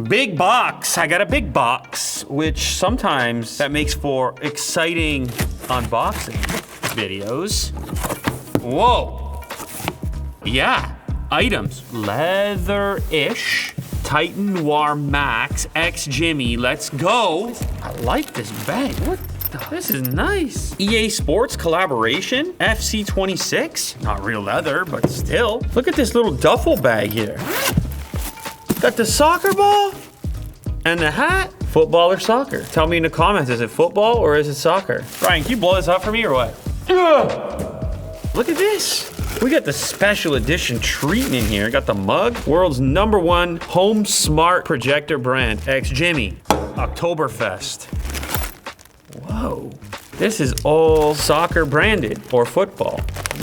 Big box. I got a big box, which sometimes that makes for exciting unboxing videos. Whoa. Yeah, items. Leather-ish. Titan Noir Max XGIMI. Let's go. I like this bag. What? This is nice. EA Sports collaboration, FC26. Not real leather, but still. Look at this little duffel bag here. Got the soccer ball and the hat. Football or soccer? Tell me in the comments, is it football or is it soccer? Ryan, can you blow this up for me or what? Look at this. We got the special edition treatment here. Got the mug. World's #1 home smart projector brand, XGIMI. Oktoberfest. Whoa, this is all soccer branded or football.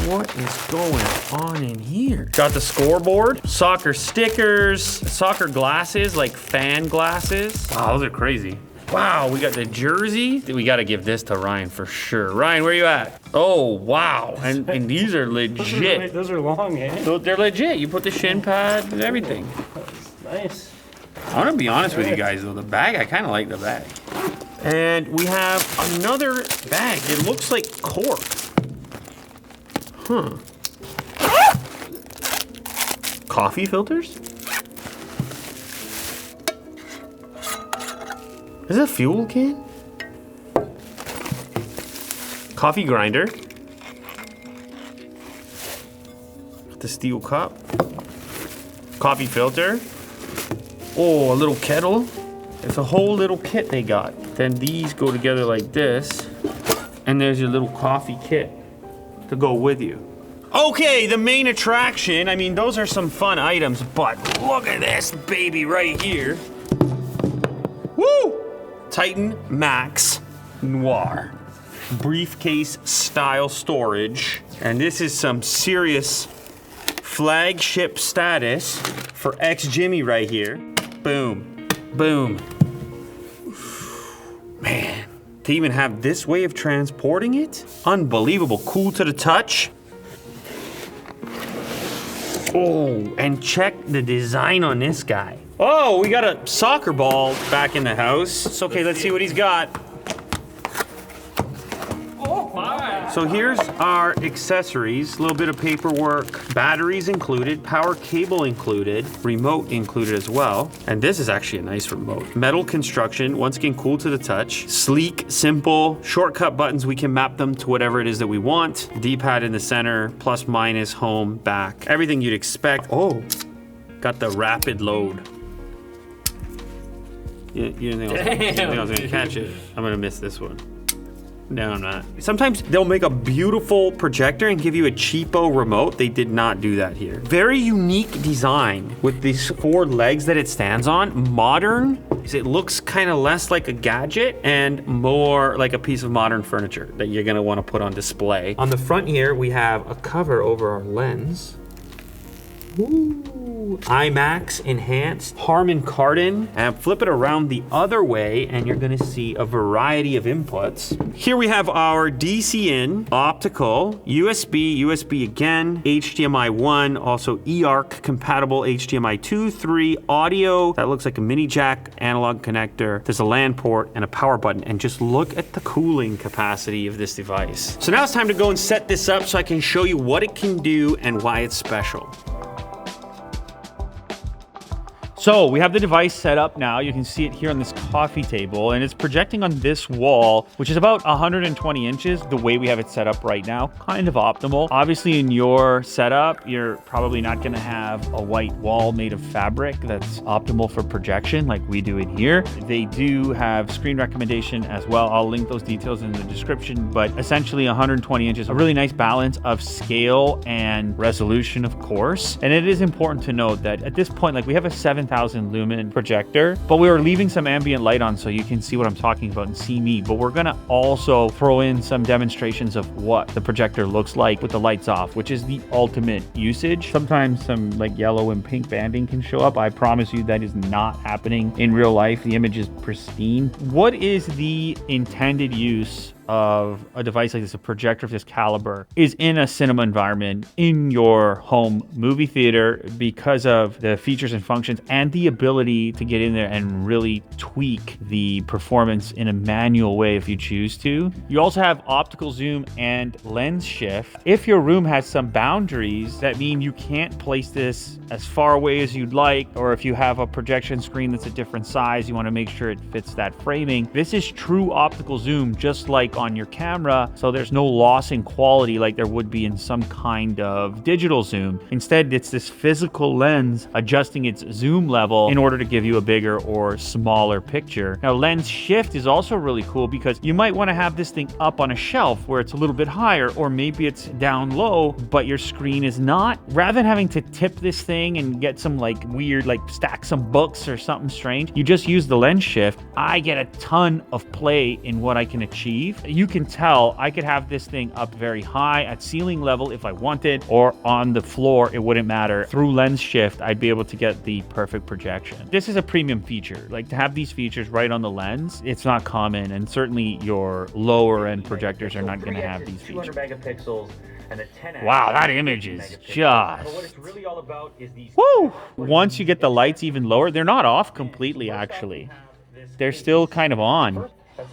What is going on in here? Got the scoreboard, soccer stickers, soccer glasses, like fan glasses. Wow, those are crazy. Wow, we got the jersey. We gotta give this to Ryan for sure. Ryan, where you at? Oh, wow, and these are legit. Those are long, eh? They're legit. You put the shin pad and everything. Nice. I wanna be honest with you guys though, the bag, I kinda like the bag. And we have another bag. It looks like cork. Huh. Coffee filters? Is it a fuel can? Coffee grinder. The steel cup. Coffee filter. Oh, a little kettle. It's a whole little kit they got. Then these go together like this. And there's your little coffee kit to go with you. Okay, the main attraction. I mean, those are some fun items, but look at this baby right here. Woo! Titan Max Noir. Briefcase style storage. And this is some serious flagship status for XGIMI right here. Boom. Boom. Man, to even have this way of transporting it, unbelievable. Cool to the touch. Oh, and check the design on this guy. Oh, we got a soccer ball back in the house. It's okay, let's see what he's got. So here's our accessories, a little bit of paperwork, batteries included, power cable included, remote included as well. And this is actually a nice remote. Metal construction, once again, cool to the touch. Sleek, simple, shortcut buttons, we can map them to whatever it is that we want. D-pad in the center, plus, minus, home, back. Everything you'd expect. Oh, got the rapid load. You didn't think I was gonna catch it. I'm gonna miss this one. No, I'm not. Sometimes they'll make a beautiful projector and give you a cheapo remote. They did not do that here. Very unique design with these 4 legs that it stands on. Modern, it looks kind of less like a gadget and more like a piece of modern furniture that you're gonna wanna put on display. On the front here, we have a cover over our lens. Ooh. IMAX enhanced, Harman Kardon, and flip it around the other way and you're gonna see a variety of inputs. Here we have our DC in, optical, USB again, HDMI 1, also eARC compatible HDMI 2, 3, audio, that looks like a mini jack analog connector. There's a LAN port and a power button, and just look at the cooling capacity of this device. So now it's time to go and set this up so I can show you what it can do and why it's special. So we have the device set up now. You can see it here on this coffee table, and it's projecting on this wall, which is about 120 inches. The way we have it set up right now, kind of optimal. Obviously in your setup, you're probably not gonna have a white wall made of fabric that's optimal for projection like we do in here. They do have screen recommendation as well. I'll link those details in the description, but essentially 120 inches, a really nice balance of scale and resolution, of course. And it is important to note that at this point, like we have a 7,000 lumen projector, but we are leaving some ambient light on so you can see what I'm talking about and see me. But we're gonna also throw in some demonstrations of what the projector looks like with the lights off, which is the ultimate usage. Sometimes some like yellow and pink banding can show up. I promise you that is not happening in real life. The image is pristine. What is the intended use of a device like this, a projector of this caliber, is in a cinema environment in your home movie theater because of the features and functions and the ability to get in there and really tweak the performance in a manual way if you choose to. You also have optical zoom and lens shift. If your room has some boundaries that mean you can't place this as far away as you'd like, or if you have a projection screen that's a different size, you want to make sure it fits that framing. This is true optical zoom, just like on your camera, so there's no loss in quality like there would be in some kind of digital zoom. Instead, it's this physical lens adjusting its zoom level in order to give you a bigger or smaller picture. Now, lens shift is also really cool because you might want to have this thing up on a shelf where it's a little bit higher, or maybe it's down low, but your screen is not. Rather than having to tip this thing and get some like weird, like stack some books or something strange, you just use the lens shift. I get a ton of play in what I can achieve. You can tell I could have this thing up very high at ceiling level if I wanted, or on the floor, it wouldn't matter. Through lens shift, I'd be able to get the perfect projection. This is a premium feature. Like, to have these features right on the lens, it's not common, and certainly your lower end projectors are not going to have these features. 200 megapixels. And a 10x. Wow, that image is just... But what it's really all about is these... Woo! Once you get the lights even lower, they're not off completely, actually. They're still kind of on.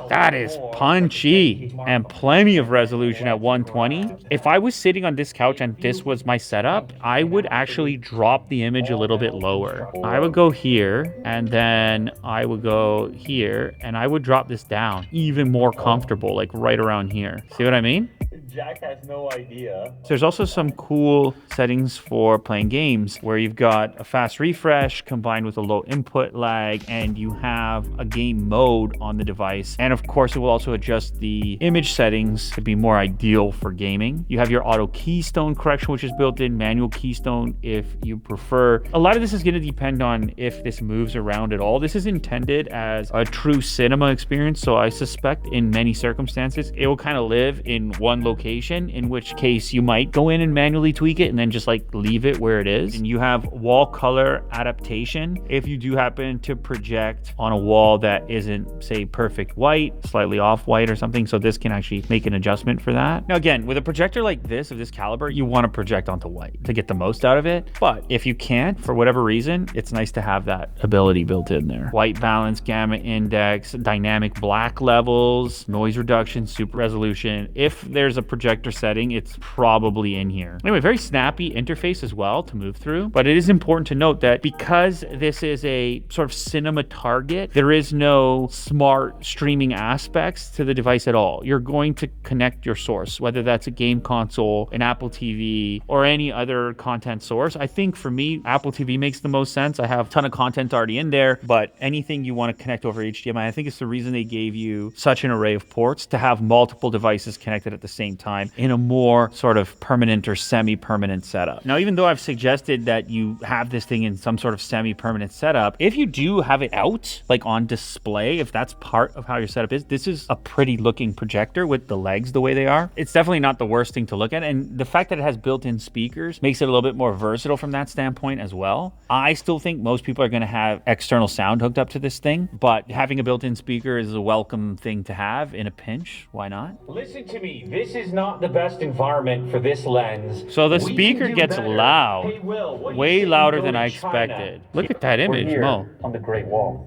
That is punchy and plenty of resolution at 120. If I was sitting on this couch and this was my setup, I would actually drop the image a little bit lower. I would go here, and then I would go here, and I would drop this down even more comfortable, like right around here. See what I mean? Jack has no idea. There's also some cool settings for playing games where you've got a fast refresh combined with a low input lag, and you have a game mode on the device. And of course, it will also adjust the image settings to be more ideal for gaming. You have your auto keystone correction, which is built in, manual keystone if you prefer. A lot of this is going to depend on if this moves around at all. This is intended as a true cinema experience, so I suspect in many circumstances, it will kind of live in one location, in which case you might go in and manually tweak it and then just like leave it where it is. And you have wall color adaptation if you do happen to project on a wall that isn't, say, perfect white, slightly off white or something. So this can actually make an adjustment for that. Now again, with a projector like this of this caliber, you want to project onto white to get the most out of it. But if you can't, for whatever reason, it's nice to have that ability built in there. White balance, gamma index, dynamic black levels, noise reduction, super resolution. If there's a projector setting, it's probably in here. Anyway, very snappy interface as well to move through, but it is important to note that because this is a sort of cinema target, there is no smart streaming aspects to the device at all. You're going to connect your source, whether that's a game console, an Apple TV, or any other content source. I think for me, Apple TV makes the most sense. I have a ton of content already in there, but anything you want to connect over HDMI, I think it's the reason they gave you such an array of ports, to have multiple devices connected at the same time in a more sort of permanent or semi-permanent setup. Now, even though I've suggested that you have this thing in some sort of semi-permanent setup, if you do have it out, like on display, if that's part of how your setup is, this is a pretty looking projector with the legs the way they are. It's definitely not the worst thing to look at, and the fact that it has built-in speakers makes it a little bit more versatile from that standpoint as well. I still think most people are going to have external sound hooked up to this thing, but having a built-in speaker is a welcome thing to have in a pinch. Why not? Listen to me, this is not the best environment for this lens. So the speaker gets loud, Hey, Will, what do you way say we louder go than to I China? expected. Look at that We're image, here Mo. on the Great Wall.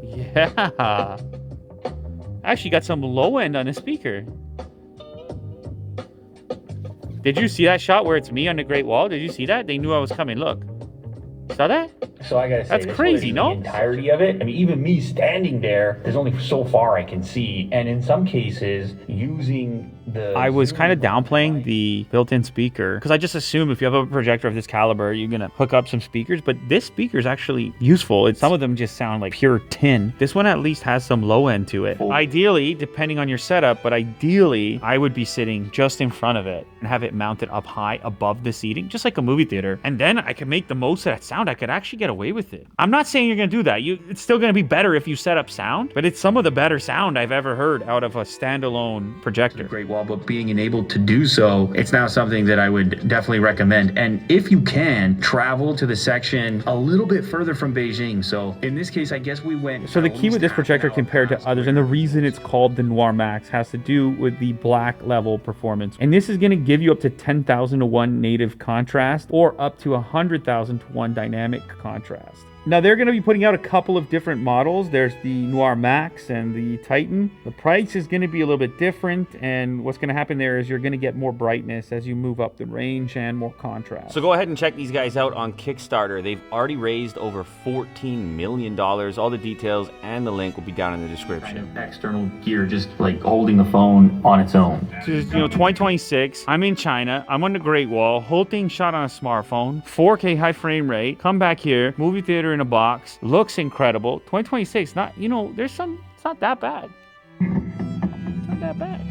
Yeah. Actually got some low end on the speaker. Did you see that shot where it's me on the Great Wall? Did you see that? They knew I was coming. Look. Saw that? So I gotta say, That's this crazy, was no? The entirety of it. I mean, even me standing there, there's only so far I can see, and in some cases, using the. I was kind of downplaying the built-in speaker because I just assume if you have a projector of this caliber, you're gonna hook up some speakers. But this speaker is actually useful. Some of them just sound like pure tin. This one at least has some low end to it. Ideally, depending on your setup, but ideally, I would be sitting just in front of it and have it mounted up high above the seating, just like a movie theater. And then I can make the most of that sound. I could actually get away with it. I'm not saying you're gonna do that. It's still gonna be better if you set up sound, but it's some of the better sound I've ever heard out of a standalone projector. Great Wall firewall, but being enabled to do so, it's now something that I would definitely recommend. And if you can, travel to the section a little bit further from Beijing. So in this case, I guess we went. So the key with this projector compared to others, and the reason it's called the Noir Max, has to do with the black level performance. And this is going to give you up to 10,000 to 1 native contrast, or up to 100,000 to 1 dynamic contrast. Now they're going to be putting out a couple of different models. There's the Noir Max and the Titan. The price is going to be a little bit different, and what's going to happen there is you're going to get more brightness as you move up the range and more contrast. So go ahead and check these guys out on Kickstarter. They've already raised over $14 million. All the details and the link will be down in the description. Kind of external gear, just like holding the phone on its own. So, 2026, I'm in China, I'm on the Great Wall, whole thing shot on a smartphone, 4K high frame rate, come back here, movie theater in a box, looks incredible. 2026, it's not that bad. It's not that bad.